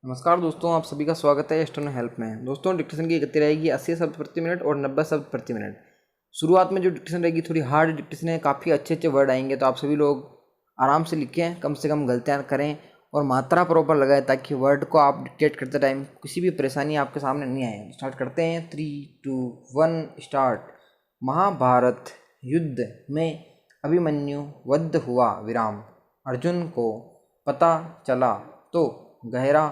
नमस्कार दोस्तों, आप सभी का स्वागत है स्टोन हेल्प में। दोस्तों, डिक्टेशन की गति रहेगी 80 शब्द प्रति मिनट और 90 शब्द प्रति मिनट। शुरुआत में जो डिक्टेशन रहेगी थोड़ी हार्ड डिक्टेशन है, काफ़ी अच्छे अच्छे वर्ड आएंगे, तो आप सभी लोग आराम से लिखें, कम से कम गलतियाँ करें और मात्रा प्रॉपर लगाएं ताकि वर्ड को आप डिक्टेट करते टाइम किसी भी परेशानी आपके सामने नहीं आए। स्टार्ट करते हैं। 3, 2, 1 स्टार्ट। महाभारत युद्ध में अभिमन्यु वध हुआ विराम। अर्जुन को पता चला तो गहरा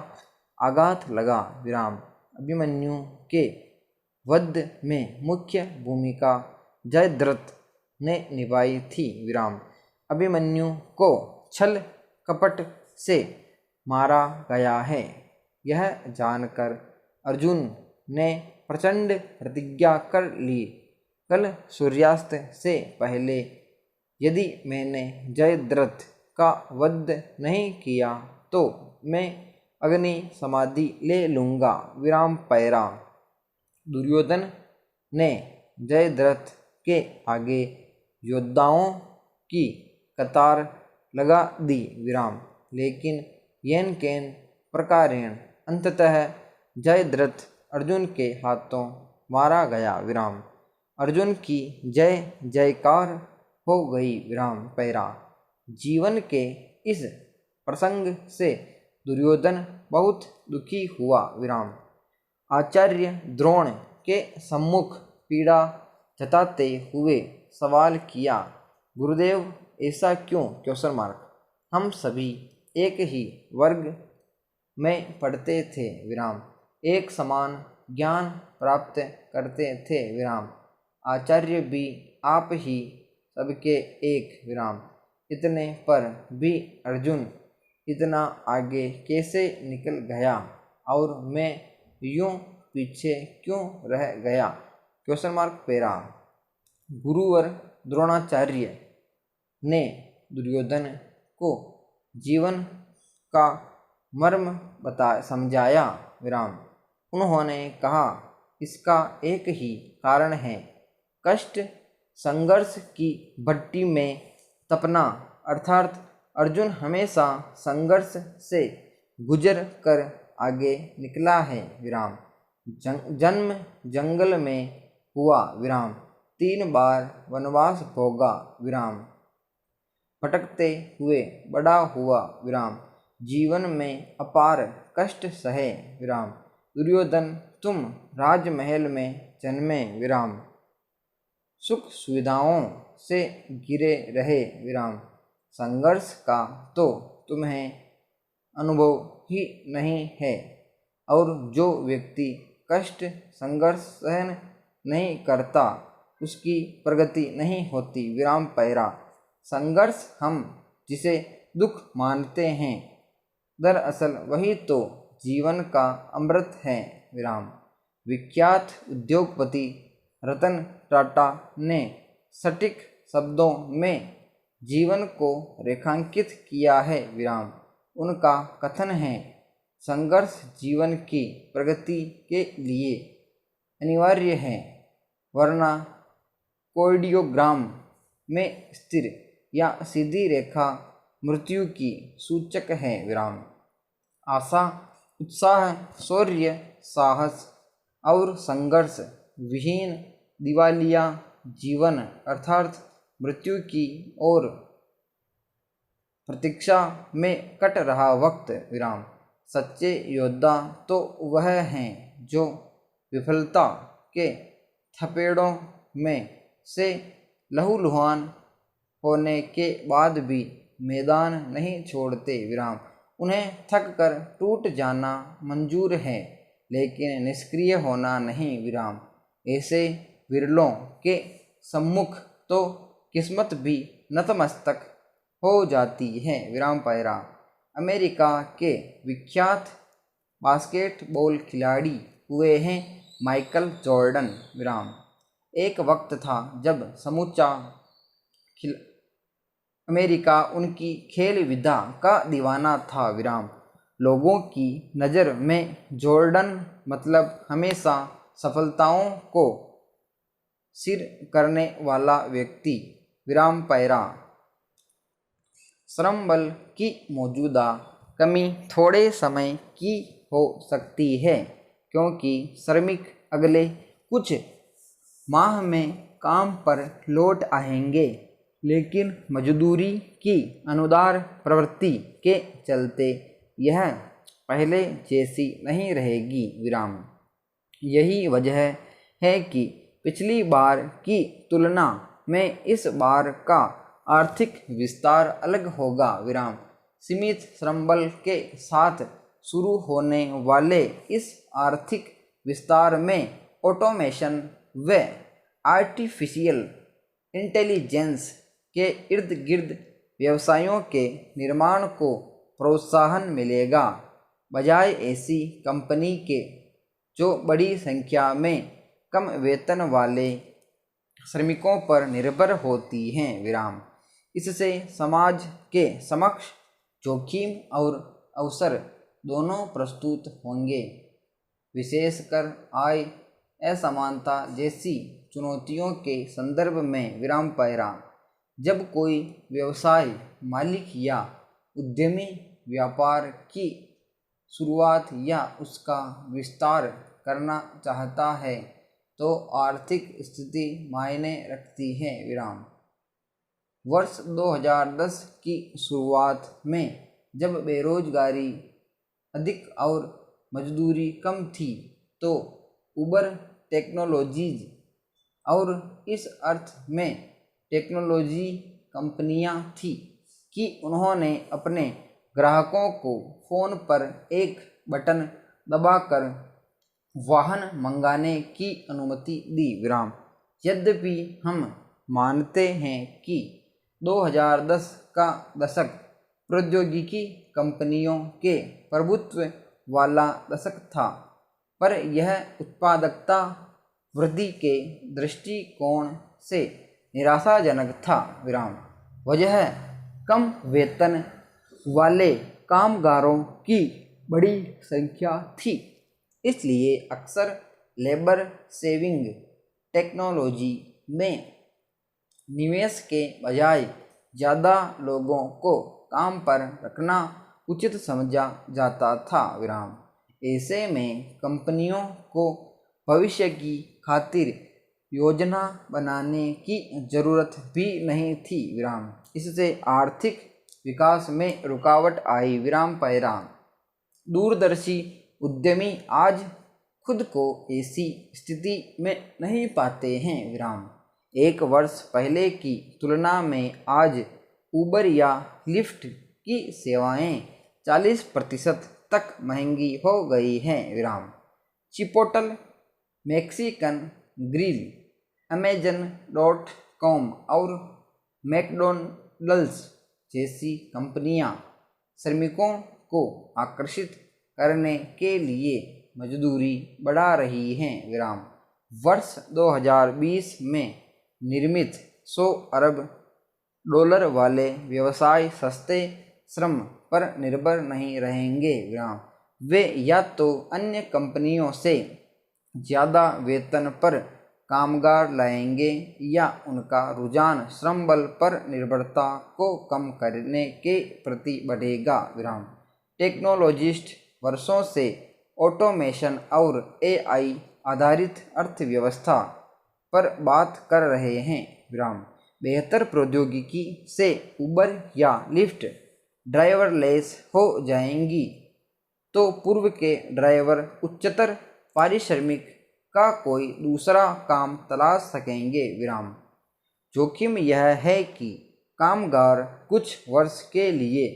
आघात लगा विराम। अभिमन्यु के वध में मुख्य भूमिका जयद्रथ ने निभाई थी विराम। अभिमन्यु को छल कपट से मारा गया है, यह जानकर अर्जुन ने प्रचंड प्रतिज्ञा कर ली। कल सूर्यास्त से पहले यदि मैंने जयद्रथ का वध नहीं किया तो मैं अग्नि समाधि ले लूँगा विराम पैरा। दुर्योधन ने जयद्रथ के आगे योद्धाओं की कतार लगा दी विराम, लेकिन येन केन प्रकारेण अंततः जयद्रथ अर्जुन के हाथों मारा गया विराम। अर्जुन की जय जयकार हो गई विराम पैरा। जीवन के इस प्रसंग से दुर्योधन बहुत दुखी हुआ विराम। आचार्य द्रोण के सम्मुख पीड़ा जताते हुए सवाल किया, गुरुदेव ऐसा क्यों? Question mark. हम सभी एक ही वर्ग में पढ़ते थे विराम, एक समान ज्ञान प्राप्त करते थे विराम। आचार्य भी आप ही सबके एक विराम। इतने पर भी अर्जुन इतना आगे कैसे निकल गया और मैं यूं पीछे क्यों रह गया? Question mark para. गुरुवर द्रोणाचार्य ने दुर्योधन को जीवन का मर्म समझाया विराम। उन्होंने कहा, इसका एक ही कारण है, कष्ट संघर्ष की भट्टी में तपना, अर्थात अर्जुन हमेशा संघर्ष से गुजर कर आगे निकला है विराम। जन्म जंगल में हुआ विराम, 3 बार वनवास भोगा विराम। भटकते हुए बड़ा हुआ विराम, जीवन में अपार कष्ट सहे विराम। दुर्योधन तुम राजमहल में जन्मे विराम, सुख सुविधाओं से घिरे रहे विराम। संघर्ष का तो तुम्हें अनुभव ही नहीं है, और जो व्यक्ति कष्ट संघर्ष सहन नहीं करता उसकी प्रगति नहीं होती विराम पैरा। संघर्ष हम जिसे दुख मानते हैं, दरअसल वही तो जीवन का अमृत है विराम। विख्यात उद्योगपति रतन टाटा ने सटीक शब्दों में जीवन को रेखांकित किया है विराम। उनका कथन है, संघर्ष जीवन की प्रगति के लिए अनिवार्य है, वरना कार्डियोग्राम में स्थिर या सीधी रेखा मृत्यु की सूचक है विराम। आशा, उत्साह, शौर्य, साहस और संघर्ष विहीन दिवालिया जीवन अर्थात मृत्यु की ओर प्रतीक्षा में कट रहा वक्त विराम। सच्चे योद्धा तो वह हैं जो विफलता के थपेड़ों में से लहूलुहान होने के बाद भी मैदान नहीं छोड़ते विराम। उन्हें थक कर टूट जाना मंजूर है, लेकिन निष्क्रिय होना नहीं विराम। ऐसे विरलों के सम्मुख तो किस्मत भी नतमस्तक हो जाती है विराम पैरा। अमेरिका के विख्यात बास्केटबॉल खिलाड़ी हुए हैं माइकल जॉर्डन विराम। एक वक्त था जब समूचा अमेरिका उनकी खेल विधा का दीवाना था विराम। लोगों की नज़र में जॉर्डन मतलब हमेशा सफलताओं को सिर करने वाला व्यक्ति विराम पैरा। श्रम बल की मौजूदा कमी थोड़े समय की हो सकती है, क्योंकि श्रमिक अगले कुछ माह में काम पर लौट आएंगे, लेकिन मजदूरी की अनुदार प्रवृत्ति के चलते यह पहले जैसी नहीं रहेगी। विराम। यही वजह है कि पिछली बार की तुलना में इस बार का आर्थिक विस्तार अलग होगा। विराम। सीमित श्रमबल के साथ शुरू होने वाले इस आर्थिक विस्तार में ऑटोमेशन व आर्टिफिशियल इंटेलिजेंस के इर्द गिर्द व्यवसायों के निर्माण को प्रोत्साहन मिलेगा, बजाय ऐसी कंपनी के जो बड़ी संख्या में कम वेतन वाले श्रमिकों पर निर्भर होती हैं। विराम। इससे समाज के समक्ष जोखिम और अवसर दोनों प्रस्तुत होंगे, विशेषकर आय असमानता जैसी चुनौतियों के संदर्भ में। विराम पैरा। जब कोई व्यवसाय मालिक या उद्यमी व्यापार की शुरुआत या उसका विस्तार करना चाहता है तो आर्थिक स्थिति मायने रखती है। विराम। वर्ष 2010 की शुरुआत में जब बेरोजगारी अधिक और मजदूरी कम थी तो उबर टेक्नोलॉजीज और इस अर्थ में टेक्नोलॉजी कंपनियां थी कि उन्होंने अपने ग्राहकों को फ़ोन पर एक बटन दबाकर वाहन मंगाने की अनुमति दी। विराम। यद्यपि हम मानते हैं कि 2010 का दशक प्रौद्योगिकी कंपनियों के प्रभुत्व वाला दशक था, पर यह उत्पादकता वृद्धि के दृष्टिकोण से निराशाजनक था। विराम। वजह कम वेतन वाले कामगारों की बड़ी संख्या थी, इसलिए अक्सर लेबर सेविंग टेक्नोलॉजी में निवेश के बजाय ज़्यादा लोगों को काम पर रखना उचित समझा जाता था। विराम। ऐसे में कंपनियों को भविष्य की खातिर योजना बनाने की जरूरत भी नहीं थी। विराम। इससे आर्थिक विकास में रुकावट आई। विराम पैरा। दूरदर्शी उद्यमी आज खुद को ऐसी स्थिति में नहीं पाते हैं। विराम। एक वर्ष पहले की तुलना में आज उबर या लिफ्ट की सेवाएं 40% तक महंगी हो गई हैं। विराम। चिपोटल, मैक्सिकन ग्रिल, Amazon.com और मैकडॉनल्ड्स जैसी कंपनियां श्रमिकों को आकर्षित करने के लिए मजदूरी बढ़ा रही हैं। विराम। वर्ष 2020 में निर्मित $100 अरब वाले व्यवसाय सस्ते श्रम पर निर्भर नहीं रहेंगे। विराम। वे या तो अन्य कंपनियों से ज़्यादा वेतन पर कामगार लाएंगे या उनका रुझान श्रम बल पर निर्भरता को कम करने के प्रति बढ़ेगा। विराम। टेक्नोलॉजिस्ट वर्षों से ऑटोमेशन और AI आधारित अर्थव्यवस्था पर बात कर रहे हैं। विराम। बेहतर प्रौद्योगिकी से उबर या लिफ्ट ड्राइवरलेस हो जाएंगी तो पूर्व के ड्राइवर उच्चतर पारिश्रमिक का कोई दूसरा काम तलाश सकेंगे। विराम। जोखिम यह है कि कामगार कुछ वर्ष के लिए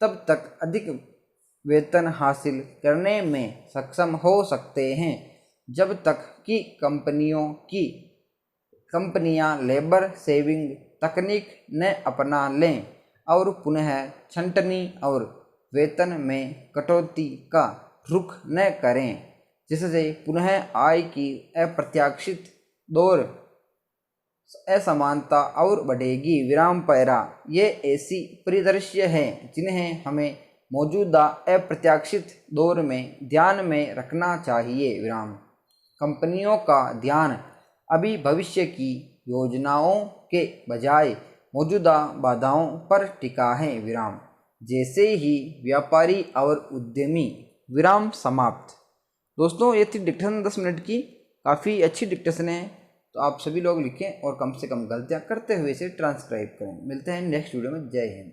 तब तक अधिक वेतन हासिल करने में सक्षम हो सकते हैं जब तक कि कंपनियां लेबर सेविंग तकनीक न अपना लें और पुनः छंटनी और वेतन में कटौती का रुख न करें, जिससे पुनः आय की अप्रत्याशित दौर असमानता और बढ़ेगी। विराम पैरा। ये ऐसी परिदृश्य हैं जिन्हें हमें मौजूदा अप्रत्याशित दौर में ध्यान में रखना चाहिए। विराम। कंपनियों का ध्यान अभी भविष्य की योजनाओं के बजाय मौजूदा बाधाओं पर टिका है। विराम। जैसे ही व्यापारी और उद्यमी विराम समाप्त। दोस्तों ये थी डिक्टेशन 10 मिनट की, काफ़ी अच्छी डिक्टेशन है, तो आप सभी लोग लिखें और कम से कम गलतियाँ करते हुए इसे ट्रांसक्राइब करें। मिलते हैं नेक्स्ट वीडियो में। जय हिंद।